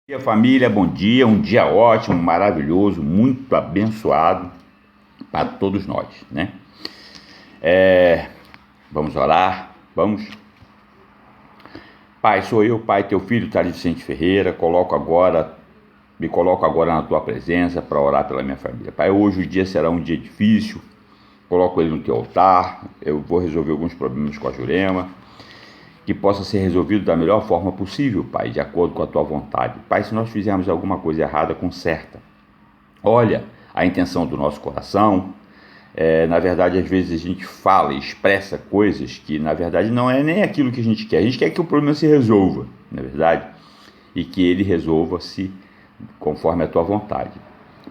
Bom dia, família, bom dia, um dia ótimo, maravilhoso, muito abençoado para todos nós, né? Vamos orar, vamos. Pai, sou eu, Pai, teu filho, Thales Vicente Ferreira, me coloco agora na tua presença para orar pela minha família. Pai, hoje o dia será um dia difícil, coloco ele no teu altar, eu vou resolver alguns problemas com a Jurema, que possa ser resolvido da melhor forma possível, Pai, de acordo com a tua vontade. Pai, se nós fizermos alguma coisa errada, conserta. Olha a intenção do nosso coração. Na verdade, às vezes a gente fala e expressa coisas que, na verdade, não é nem aquilo que a gente quer. A gente quer que o problema se resolva, na verdade, e que ele resolva-se conforme a tua vontade.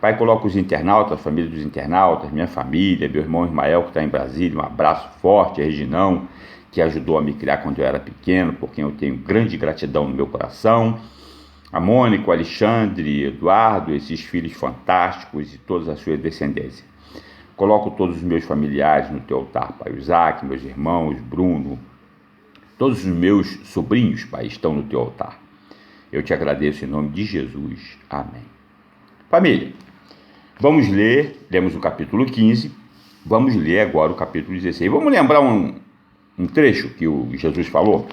Pai, coloca os internautas, a família dos internautas, minha família, meu irmão Ismael, que está em Brasília, um abraço forte, a Reginão, que ajudou a me criar quando eu era pequeno, por quem eu tenho grande gratidão no meu coração, a Mônica, o Alexandre, Eduardo, esses filhos fantásticos e todas as suas descendências. Coloco todos os meus familiares no teu altar, Pai, o Isaac, meus irmãos, Bruno, todos os meus sobrinhos, Pai, estão no teu altar. Eu te agradeço em nome de Jesus. Amém. Família, lemos o capítulo 15, vamos ler agora o capítulo 16. Vamos lembrar um trecho que o Jesus falou,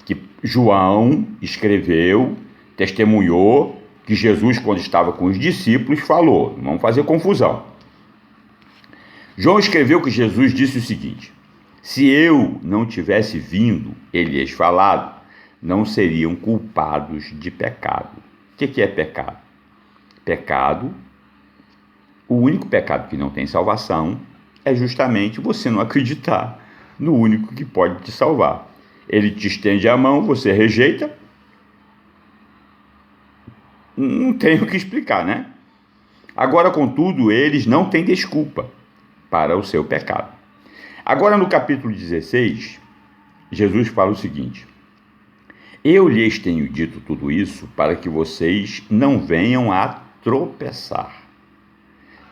que João escreveu, testemunhou, que Jesus, quando estava com os discípulos, falou. Não vamos fazer confusão. João escreveu que Jesus disse o seguinte: se eu não tivesse vindo, ele lhes falado, não seriam culpados de pecado. O que é pecado? Pecado, o único pecado que não tem salvação, é justamente você não acreditar no único que pode te salvar. Ele te estende a mão, você rejeita. Não tem o que explicar, né? Agora, contudo, eles não têm desculpa para o seu pecado. Agora, no capítulo 16, Jesus fala o seguinte: eu lhes tenho dito tudo isso para que vocês não venham a tropeçar.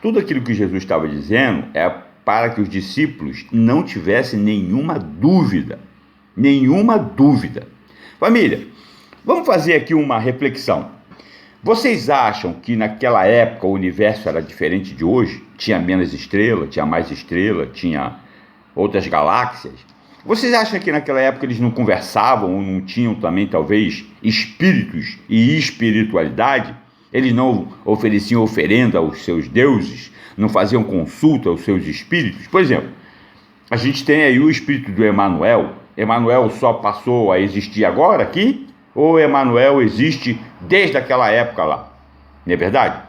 Tudo aquilo que Jesus estava dizendo é para que os discípulos não tivessem nenhuma dúvida. Nenhuma dúvida. Família, vamos fazer aqui uma reflexão. Vocês acham que naquela época o universo era diferente de hoje? Tinha menos estrela, tinha mais estrela, tinha outras galáxias? Vocês acham que naquela época eles não conversavam ou não tinham também, talvez, espíritos e espiritualidade? Eles não ofereciam oferenda aos seus deuses? Não faziam consulta aos seus espíritos? Por exemplo, a gente tem aí o espírito do Emanuel. Emanuel só passou a existir agora aqui? Ou Emanuel existe desde aquela época lá? Não é verdade?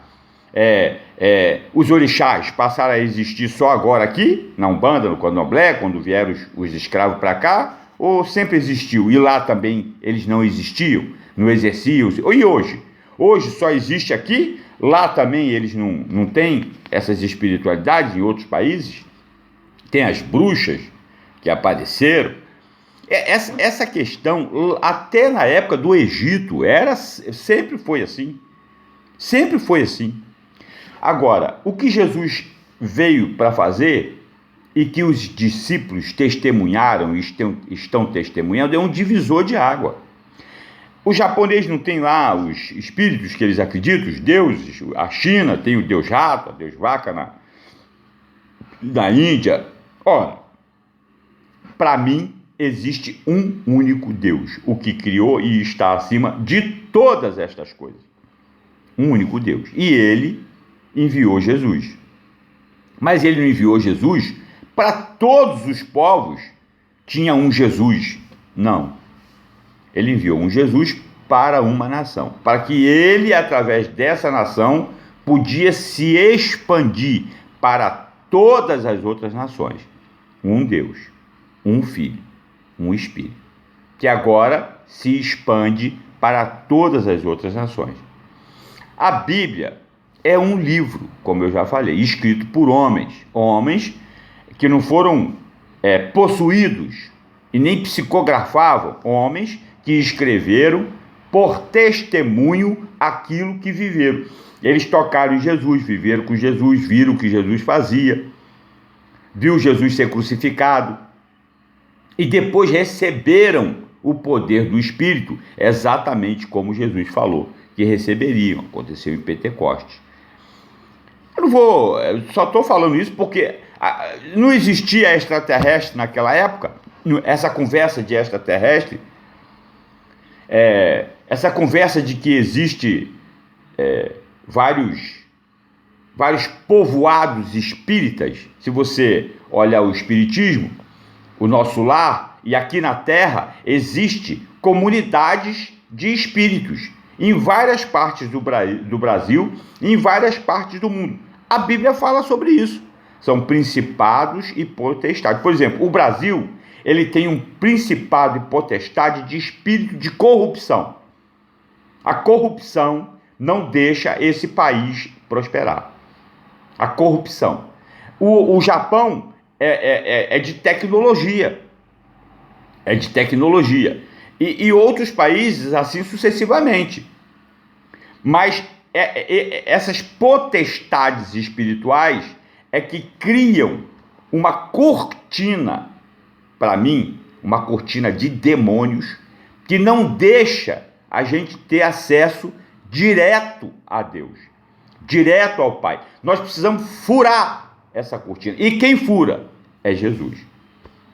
Os orixás passaram a existir só agora aqui, na Umbanda, no Candomblé, quando vieram os escravos para cá? Ou sempre existiu? E lá também eles não existiam? Não exerciam? E hoje? Hoje só existe aqui? Lá também eles não têm essas espiritualidades em outros países? Tem as bruxas que apareceram. Essa questão, até na época do Egito, sempre foi assim. Sempre foi assim. Agora, o que Jesus veio para fazer e que os discípulos testemunharam e estão testemunhando é um divisor de água. O japonês não tem lá os espíritos que eles acreditam, os deuses. A China tem o deus rato, a deus vaca na Índia. Ora, para mim, existe um único Deus, o que criou e está acima de todas estas coisas. Um único Deus. E ele enviou Jesus. Mas ele não enviou Jesus para todos os povos. Tinha um Jesus. Não. Ele enviou um Jesus para uma nação, para que ele, através dessa nação, podia se expandir para todas as outras nações. Um Deus, um Filho, um Espírito, que agora se expande para todas as outras nações. A Bíblia é um livro, como eu já falei, escrito por homens que não foram possuídos e nem psicografavam, homens que escreveram por testemunho aquilo que viveram. Eles tocaram em Jesus, viveram com Jesus, viram o que Jesus fazia, viu Jesus ser crucificado, e depois receberam o poder do Espírito, exatamente como Jesus falou, que receberiam. Aconteceu em Pentecostes. Eu só estou falando isso porque não existia extraterrestre naquela época. Essa conversa de extraterrestre, essa conversa de que existe vários povoados espíritas. Se você olha o espiritismo, o nosso lar, e aqui na Terra existe comunidades de espíritos em várias partes do Brasil e em várias partes do mundo. A Bíblia fala sobre isso. São principados e potestades. Por exemplo, o Brasil, ele tem um principado e potestade de espírito de corrupção. A corrupção não deixa esse país prosperar. A corrupção. O Japão é de tecnologia. É de tecnologia. E outros países assim sucessivamente. Mas essas potestades espirituais é que criam uma cortina, para mim, uma cortina de demônios, que não deixa a gente ter acesso direto a Deus, direto ao Pai. Nós precisamos furar essa cortina. E quem fura? É Jesus.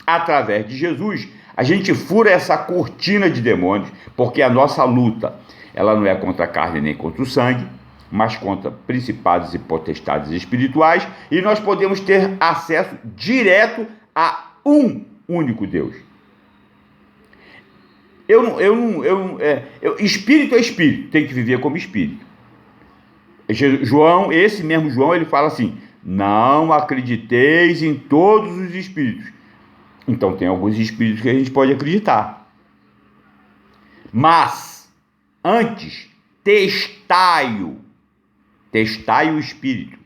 Através de Jesus, a gente fura essa cortina de demônios, porque a nossa luta, ela não é contra a carne nem contra o sangue, mas contra principados e potestades espirituais, e nós podemos ter acesso direto a um único Deus. Espírito é espírito, tem que viver como espírito. João, esse mesmo João, ele fala assim: não acrediteis em todos os espíritos. Então tem alguns espíritos que a gente pode acreditar. Mas, antes, testai o espírito.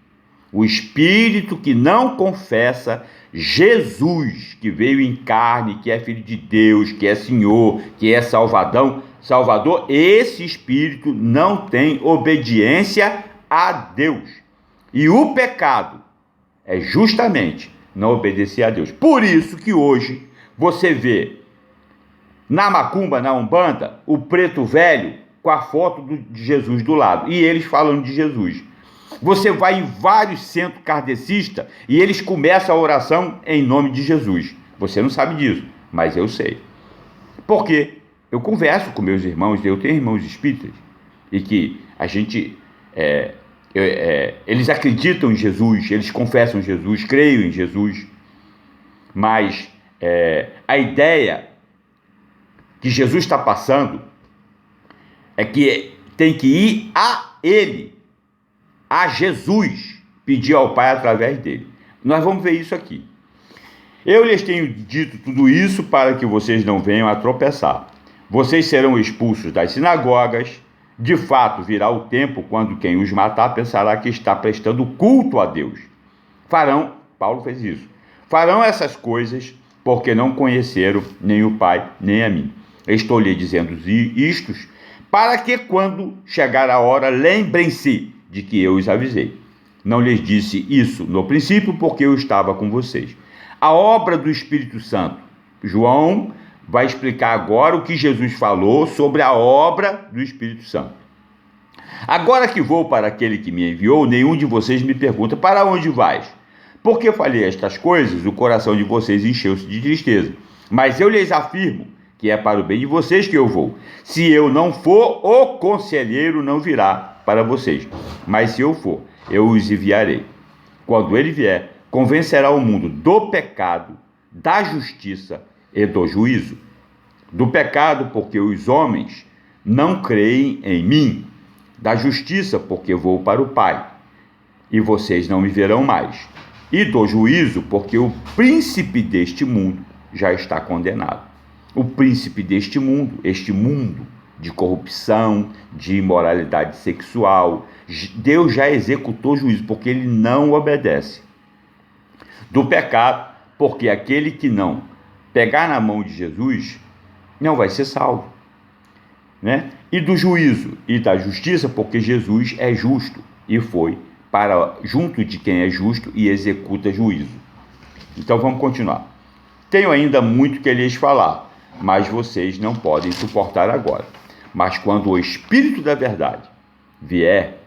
O espírito que não confessa Jesus, que veio em carne, que é filho de Deus, que é Senhor, que é Salvador, esse espírito não tem obediência a Deus. E o pecado é justamente não obedecer a Deus. Por isso que hoje você vê na macumba, na umbanda, o preto velho com a foto de Jesus do lado, e eles falando de Jesus. Você vai em vários centros kardecistas e eles começam a oração em nome de Jesus. Você não sabe disso, mas eu sei. Por quê? Eu converso com meus irmãos, eu tenho irmãos espíritas, e que a gente... eles acreditam em Jesus, eles confessam Jesus, creem em Jesus, mas a ideia que Jesus está passando é que tem que ir a Ele, a Jesus, pedir ao Pai através dele. Nós vamos ver isso aqui. Eu lhes tenho dito tudo isso para que vocês não venham a tropeçar. Vocês serão expulsos das sinagogas. De fato, virá o tempo quando quem os matar pensará que está prestando culto a Deus. Paulo fez isso. Farão essas coisas porque não conheceram nem o Pai, nem a mim. Estou lhe dizendo isto para que quando chegar a hora, lembrem-se de que eu os avisei. Não lhes disse isso no princípio porque eu estava com vocês. A obra do Espírito Santo. João vai explicar agora o que Jesus falou sobre a obra do Espírito Santo. Agora que vou para aquele que me enviou, nenhum de vocês me pergunta: para onde vais? Porque falei estas coisas, o coração de vocês encheu-se de tristeza. Mas eu lhes afirmo que é para o bem de vocês que eu vou. Se eu não for, o conselheiro não virá para vocês. Mas se eu for, eu os enviarei. Quando ele vier, convencerá o mundo do pecado, da justiça e do juízo. Do pecado, porque os homens não creem em mim. Da justiça, porque vou para o Pai, e vocês não me verão mais. E do juízo, porque o príncipe deste mundo já está condenado. O príncipe deste mundo, este mundo de corrupção, de imoralidade sexual, Deus já executou juízo, porque ele não obedece. Do pecado, porque aquele que não pegar na mão de Jesus não vai ser salvo, né? E do juízo e da justiça, porque Jesus é justo e foi para junto de quem é justo e executa juízo. Então vamos continuar. Tenho ainda muito que lhes falar, mas vocês não podem suportar agora. Mas quando o Espírito da verdade vier,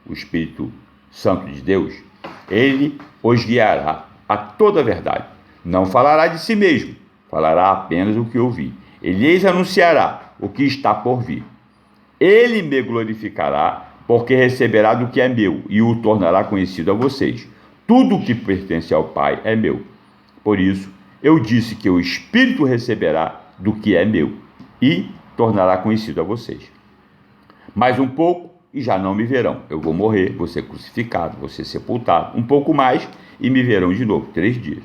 o Espírito Santo de Deus, ele os guiará a toda a verdade. Não falará de si mesmo, falará apenas o que ouvi. Ele lhes anunciará o que está por vir. Ele me glorificará, porque receberá do que é meu e o tornará conhecido a vocês. Tudo o que pertence ao Pai é meu. Por isso, eu disse que o Espírito receberá do que é meu e tornará conhecido a vocês. Mais um pouco e já não me verão. Eu vou morrer, vou ser crucificado, vou ser sepultado. Um pouco mais e me verão de novo, 3 dias.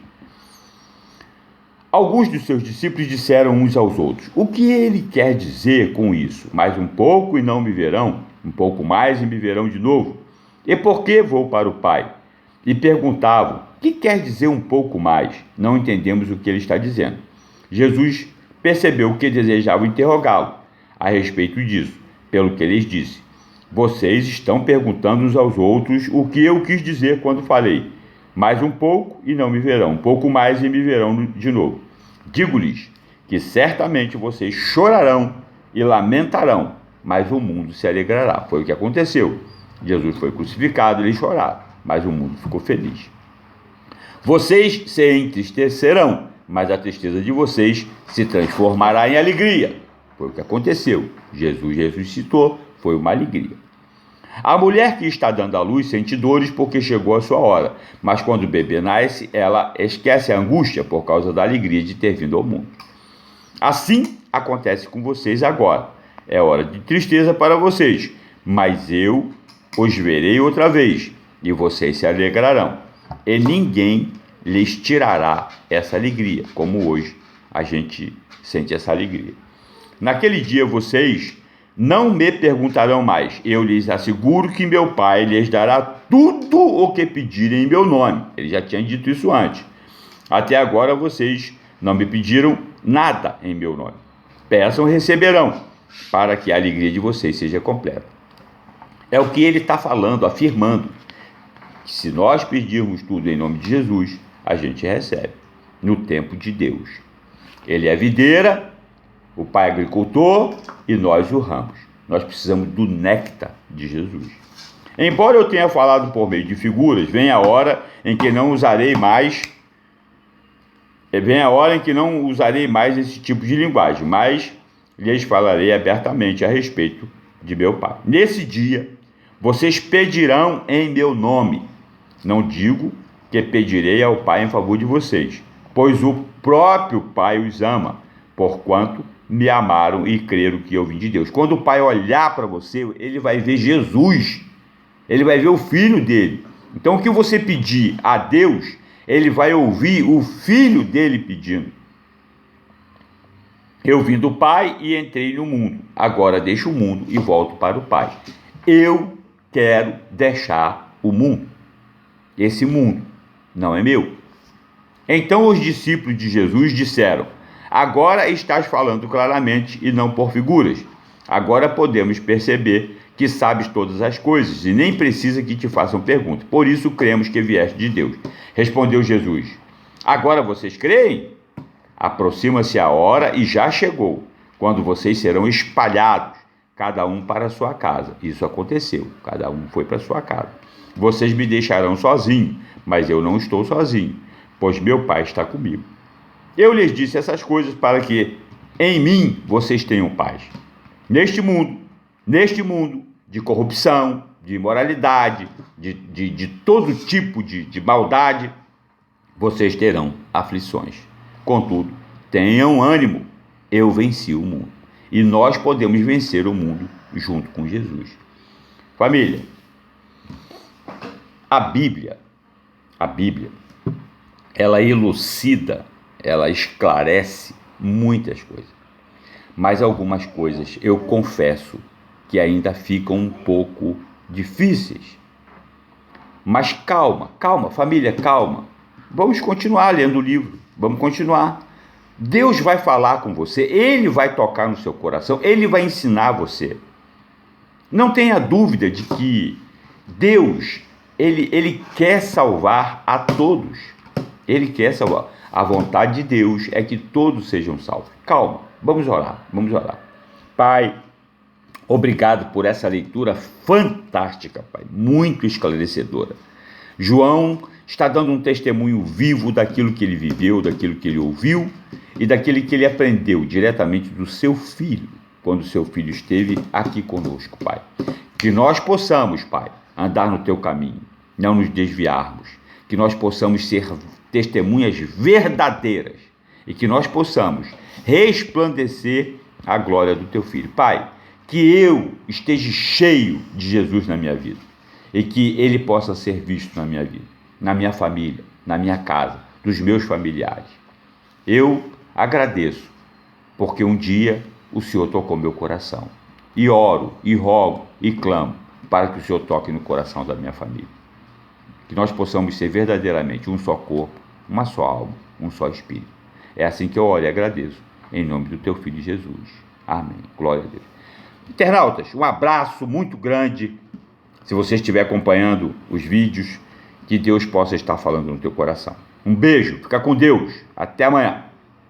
Alguns dos seus discípulos disseram uns aos outros: o que ele quer dizer com isso? Mais um pouco e não me verão, um pouco mais e me verão de novo. E por que vou para o Pai? E perguntavam: o que quer dizer um pouco mais? Não entendemos o que ele está dizendo. Jesus percebeu que desejavam interrogá-lo a respeito disso, pelo que lhes disse: vocês estão perguntando uns aos outros o que eu quis dizer quando falei. Mais um pouco e não me verão, um pouco mais e me verão de novo. Digo-lhes que certamente vocês chorarão e lamentarão, mas o mundo se alegrará. Foi o que aconteceu. Jesus foi crucificado, eles choraram, mas o mundo ficou feliz. Vocês se entristecerão, mas a tristeza de vocês se transformará em alegria. Foi o que aconteceu. Jesus ressuscitou, foi uma alegria. A mulher que está dando à luz sente dores porque chegou a sua hora, mas quando o bebê nasce, ela esquece a angústia por causa da alegria de ter vindo ao mundo. Assim acontece com vocês agora. É hora de tristeza para vocês, mas eu os verei outra vez e vocês se alegrarão. E ninguém lhes tirará essa alegria, como hoje a gente sente essa alegria. Naquele dia vocês não me perguntarão mais. Eu lhes asseguro que meu Pai lhes dará tudo o que pedirem em meu nome. Ele já tinha dito isso antes. Até agora vocês não me pediram nada em meu nome. Peçam e receberão, para que a alegria de vocês seja completa. É o que ele está falando, afirmando que se nós pedirmos tudo em nome de Jesus, a gente recebe no tempo de Deus. Ele é a videira, o Pai é agricultor e nós o ramos. Nós precisamos do néctar de Jesus. Embora eu tenha falado por meio de figuras, vem a hora em que não usarei mais esse tipo de linguagem, mas lhes falarei abertamente a respeito de meu Pai. Nesse dia, vocês pedirão em meu nome. Não digo que pedirei ao Pai em favor de vocês, pois o próprio Pai os ama, porquanto me amaram e creram que eu vim de Deus. Quando o Pai olhar para você, ele vai ver Jesus, ele vai ver o Filho dele. Então o que você pedir a Deus, ele vai ouvir o Filho dele pedindo. Eu vim do Pai e entrei no mundo, agora deixo o mundo e volto para o Pai. Eu quero deixar o mundo. Esse mundo não é meu. Então os discípulos de Jesus disseram: agora estás falando claramente e não por figuras. Agora podemos perceber que sabes todas as coisas e nem precisa que te façam pergunta. Por isso cremos que vieste de Deus. Respondeu Jesus: agora vocês creem? Aproxima-se a hora e já chegou, quando vocês serão espalhados, cada um para a sua casa. Isso aconteceu, cada um foi para a sua casa. Vocês me deixarão sozinho, mas eu não estou sozinho, pois meu Pai está comigo. Eu lhes disse essas coisas para que em mim vocês tenham paz. Neste mundo de corrupção, de imoralidade, de todo tipo de maldade, vocês terão aflições. Contudo, tenham ânimo, eu venci o mundo. E nós podemos vencer o mundo junto com Jesus. Família, a Bíblia, ela elucida, ela esclarece muitas coisas. Mas algumas coisas, eu confesso, que ainda ficam um pouco difíceis. Mas calma, família, calma. Vamos continuar lendo o livro, vamos continuar. Deus vai falar com você, Ele vai tocar no seu coração, Ele vai ensinar você. Não tenha dúvida de que Deus, Ele quer salvar a todos. Ele quer salvar. A vontade de Deus é que todos sejam salvos. Calma, vamos orar. Pai, Obrigado por essa leitura fantástica, Pai, muito esclarecedora. João está dando um testemunho vivo daquilo que ele viveu, daquilo que ele ouviu e daquilo que ele aprendeu diretamente do seu filho, quando seu filho esteve aqui conosco, Pai. Que nós possamos, Pai, andar no teu caminho, não nos desviarmos, que nós possamos ser testemunhas verdadeiras e que nós possamos resplandecer a glória do teu filho. Pai, que eu esteja cheio de Jesus na minha vida e que ele possa ser visto na minha vida, na minha família, na minha casa, dos meus familiares. Eu agradeço, porque um dia o Senhor tocou meu coração. E oro, e rogo, e clamo para que o Senhor toque no coração da minha família. Que nós possamos ser verdadeiramente um só corpo, uma só alma, um só espírito. É assim que eu oro e agradeço, em nome do teu Filho Jesus. Amém. Glória a Deus. Internautas, um abraço muito grande. Se você estiver acompanhando os vídeos, que Deus possa estar falando no teu coração. Um beijo, fica com Deus. Até amanhã.